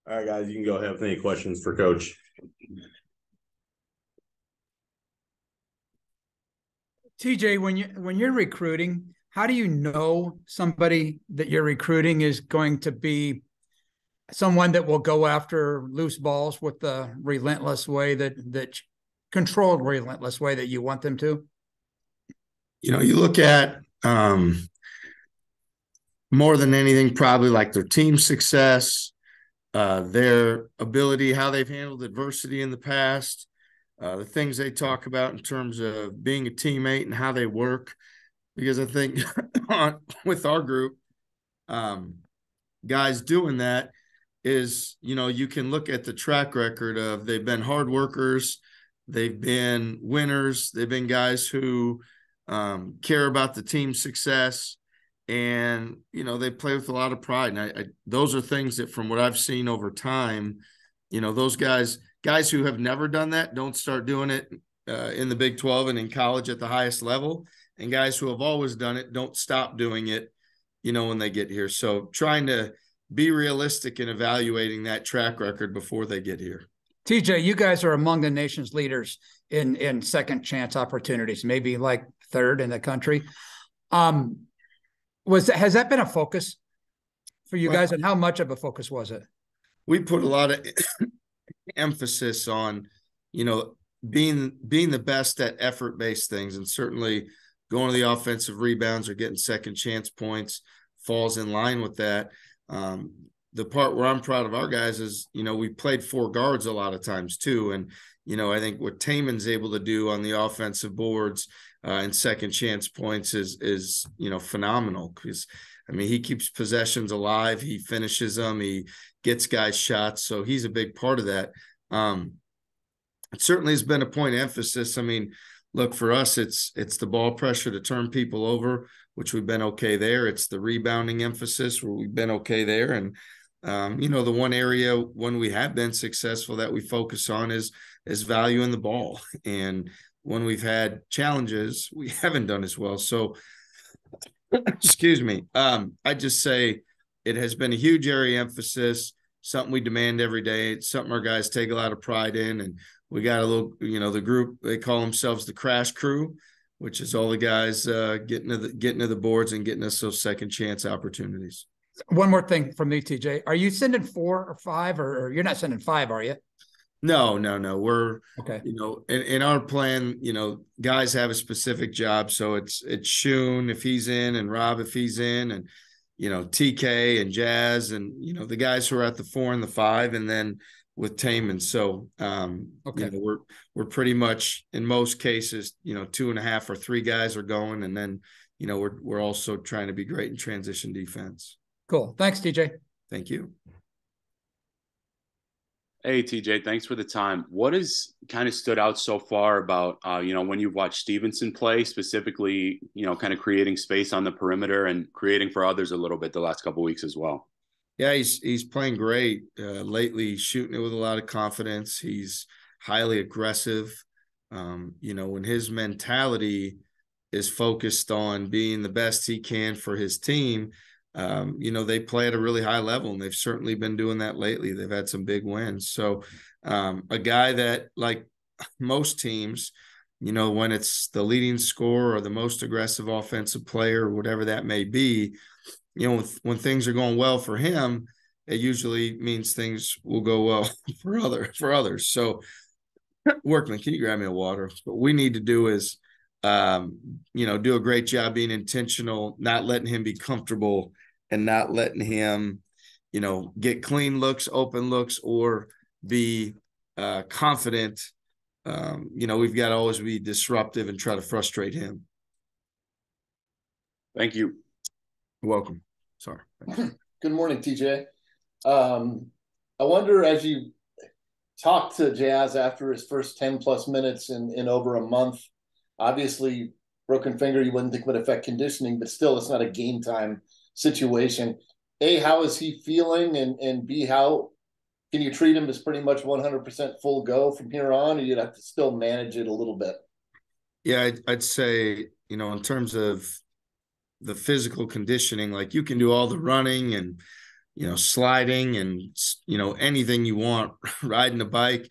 All right, guys, you can go ahead with any questions for Coach. TJ, when you're recruiting, how do you know somebody that you're recruiting is going to be someone that will go after loose balls with the relentless way that controlled relentless way that you want them to? You look at more than anything, probably like their team success, their ability, how they've handled adversity in the past, the things they talk about in terms of being a teammate and how they work. Because I think with our group, guys doing that is, you can look at the track record of they've been hard workers, they've been winners, they've been guys who care about the team's success, and they play with a lot of pride. And those are things that, from what I've seen over time, those guys who have never done that don't start doing it in the Big 12 and in college at the highest level, and guys who have always done it don't stop doing it when they get here. So trying to be realistic in evaluating that track record before they get here. TJ, you guys are among the nation's leaders in second chance opportunities, maybe like third in the country. Has that been a focus for you guys, and how much of a focus was it? We put a lot of emphasis on, being the best at effort-based things, and certainly going to the offensive rebounds or getting second chance points falls in line with that. The part where I'm proud of our guys is, we played four guards a lot of times too. And, I think what Taman's able to do on the offensive boards and second chance points is phenomenal. Because, he keeps possessions alive. He finishes them. He gets guys shots. So he's a big part of that. It certainly has been a point of emphasis. Look, for us, it's the ball pressure to turn people over, which we've been okay there. It's the rebounding emphasis where we've been okay there. And, the one area when we have been successful that we focus on is value in the ball. And when we've had challenges, we haven't done as well. So, excuse me. I just say it has been a huge area of emphasis, something we demand every day. It's something our guys take a lot of pride in. And we got a little, the group, they call themselves the Crash Crew, which is all the guys getting to the boards and getting us those second chance opportunities. One more thing from me, TJ. Are you sending 4 or 5, or you're not sending 5, are you? No. We're okay. In our plan, guys have a specific job. So it's Shun if he's in, and Rob if he's in, and TK and Jazz, and the guys who are at the 4 and the 5, and then with Taman. So we're pretty much, in most cases, 2.5 or 3 guys are going, and then we're also trying to be great in transition defense. Cool. Thanks, TJ. Thank you. Hey, TJ, thanks for the time. What has kind of stood out so far about, when you've watched Stevenson play, specifically, kind of creating space on the perimeter and creating for others a little bit the last couple of weeks as well? Yeah, he's playing great lately, shooting it with a lot of confidence. He's highly aggressive. When his mentality is focused on being the best he can for his team, they play at a really high level, and they've certainly been doing that lately. They've had some big wins. So a guy that, like most teams, when it's the leading scorer or the most aggressive offensive player, or whatever that may be, when things are going well for him, it usually means things will go well for others. So, Workman, can you grab me a water? What we need to do is, do a great job being intentional, not letting him be comfortable, and not letting him, get clean looks, open looks, or be confident. We've got to always be disruptive and try to frustrate him. Thank you. You're welcome. Sorry. Good morning, TJ. I wonder, as you talked to Jazz after his first 10-plus minutes in over a month, obviously broken finger, you wouldn't think would affect conditioning, but still, it's not a game time situation. A, how is he feeling? And B, how can you treat him as pretty much 100% full go from here on, or you'd have to still manage it a little bit? Yeah, I'd say, in terms of the physical conditioning, like, you can do all the running and sliding and, anything you want, riding a bike.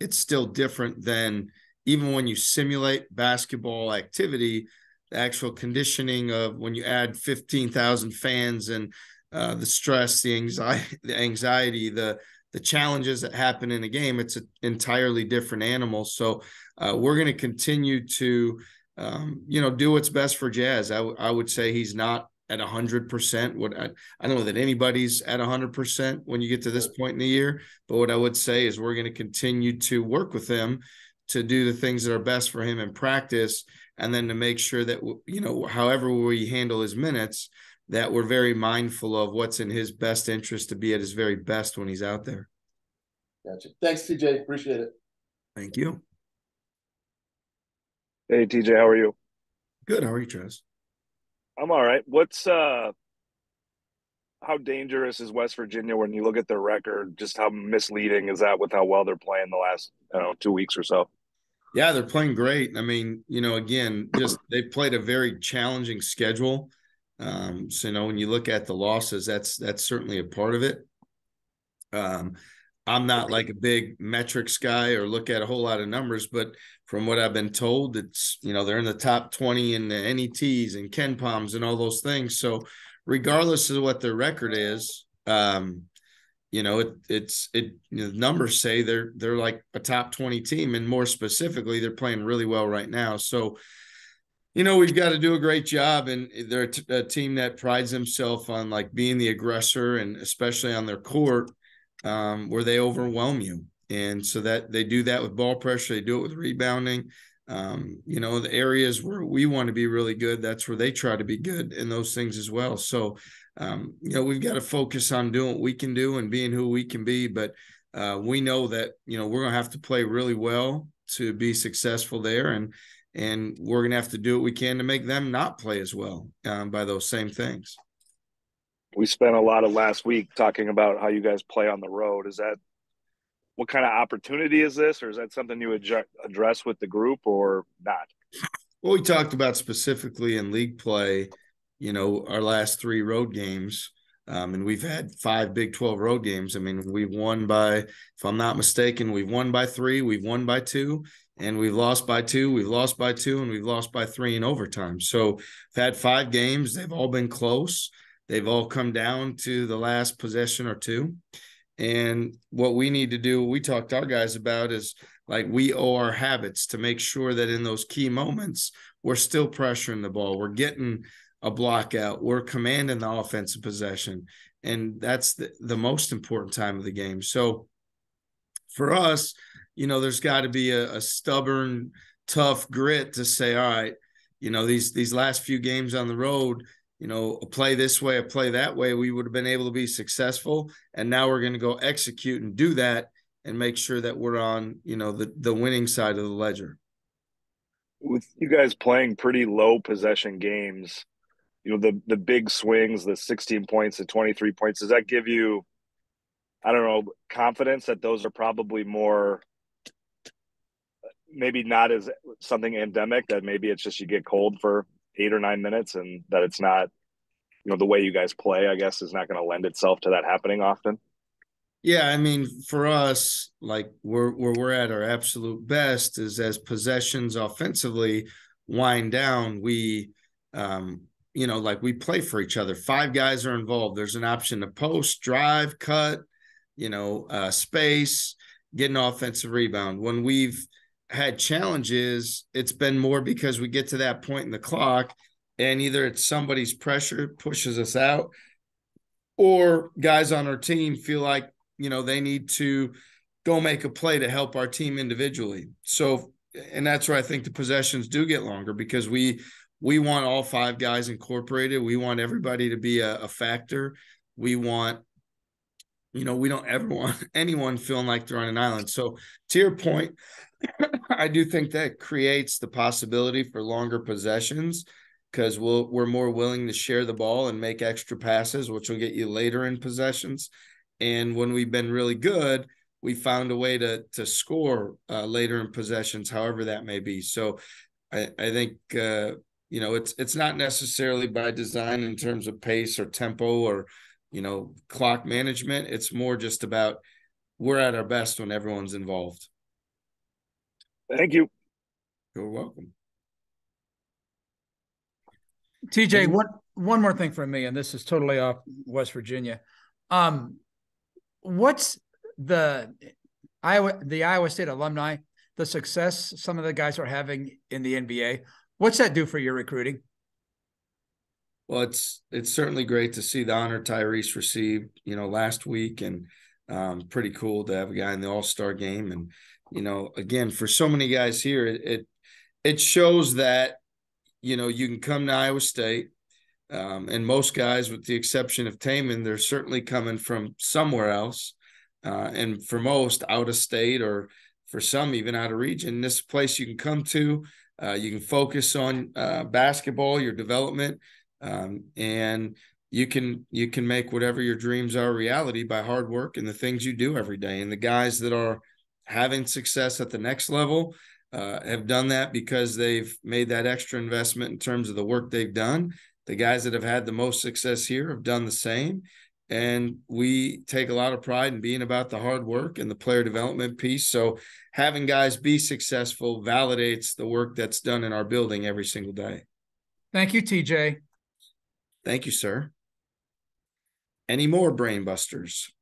It's still different than even when you simulate basketball activity, the actual conditioning of when you add 15,000 fans and the stress, the anxiety, the challenges that happen in a game. It's an entirely different animal. So we're going to continue to, do what's best for Jazz. I would say he's not at 100%. I don't know that anybody's at 100% when you get to this point in the year, but what I would say is we're going to continue to work with him to do the things that are best for him in practice, and then to make sure that, however we handle his minutes, that we're very mindful of what's in his best interest to be at his very best when he's out there. Gotcha. Thanks, TJ. Appreciate it. Thank you. Hey, TJ, how are you? Good. How are you, Travis? I'm all right. How dangerous is West Virginia when you look at their record? Just how misleading is that with how well they're playing the last, 2 weeks or so? Yeah, they're playing great. I mean, again, just they've played a very challenging schedule. So, when you look at the losses, that's certainly a part of it. I'm not like a big metrics guy or look at a whole lot of numbers, but from what I've been told, it's, they're in the top 20 in the NETs and Ken Palms and all those things. So regardless of what their record is, numbers say they're like a top 20 team, and more specifically, they're playing really well right now. So, we've got to do a great job, and they're a team that prides themselves on like being the aggressor, and especially on their court, where they overwhelm you. And so that they do that with ball pressure, they do it with rebounding. The areas where we want to be really good, that's where they try to be good in those things as well. So, we've got to focus on doing what we can do and being who we can be. But we know that, we're going to have to play really well to be successful there. And we're going to have to do what we can to make them not play as well by those same things. We spent a lot of last week talking about how you guys play on the road. What kind of opportunity is this, or is that something you would address with the group or not? Well, we talked about specifically in league play, our last 3 road games, and we've had 5 Big 12 road games. I mean, we've won by, if I'm not mistaken, we've won by 3, we've won by 2, and we've lost by 2, we've lost by 2, and we've lost by 3 in overtime. So we've had 5 games. They've all been close. They've all come down to the last possession or 2. And what we need to do, we talked to our guys about, is like we owe our habits to make sure that in those key moments, we're still pressuring the ball. We're getting a block out. We're commanding the offensive possession. And that's the most important time of the game. So for us, there's got to be a stubborn, tough grit to say, all right, these last few games on the road, a play this way, a play that way, we would have been able to be successful. And now we're going to go execute and do that and make sure that we're on, the winning side of the ledger. With you guys playing pretty low possession games, the big swings, the 16 points, the 23 points, does that give you, I don't know, confidence that those are probably more, maybe not as something endemic, that maybe it's just you get cold for 8 or 9 minutes, and that it's not, the way you guys play, I guess, is not going to lend itself to that happening often? Yeah, I mean, for us, like where we're at our absolute best is as possessions offensively wind down, we, we play for each other. 5 guys are involved. There's an option to post, drive, cut, space, get an offensive rebound. When we've had challenges, it's been more because we get to that point in the clock and either it's somebody's pressure pushes us out, or guys on our team feel like, they need to go make a play to help our team individually. So, and that's where I think the possessions do get longer, because we want all 5 guys incorporated. We want everybody to be a factor. We want, we don't ever want anyone feeling like they're on an island. So to your point, I do think that creates the possibility for longer possessions, because we're more willing to share the ball and make extra passes, which will get you later in possessions. And when we've been really good, we found a way to score later in possessions, however that may be. So I think, it's not necessarily by design in terms of pace or tempo or clock management. It's more just about we're at our best when everyone's involved. Thank you. You're welcome. TJ, one more thing from me, and this is totally off West Virginia. What's the Iowa State alumni, the success some of the guys are having in the NBA? What's that do for your recruiting? Well, it's certainly great to see the honor Tyrese received, last week, and pretty cool to have a guy in the All-Star game. And, again, for so many guys here, it shows that, you can come to Iowa State, and most guys, with the exception of Taman, they're certainly coming from somewhere else, and for most, out of state, or for some even out of region. This place you can come to, you can focus on basketball, your development, and you can make whatever your dreams are a reality by hard work and the things you do every day. And the guys that are having success at the next level have done that because they've made that extra investment in terms of the work they've done. The guys that have had the most success here have done the same. And we take a lot of pride in being about the hard work and the player development piece. So having guys be successful validates the work that's done in our building every single day. Thank you, TJ. Thank you, sir. Any more brain busters?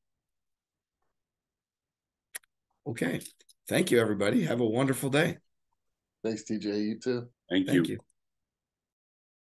Okay. Thank you, everybody. Have a wonderful day. Thanks, TJ. You too. Thank you. Thank you.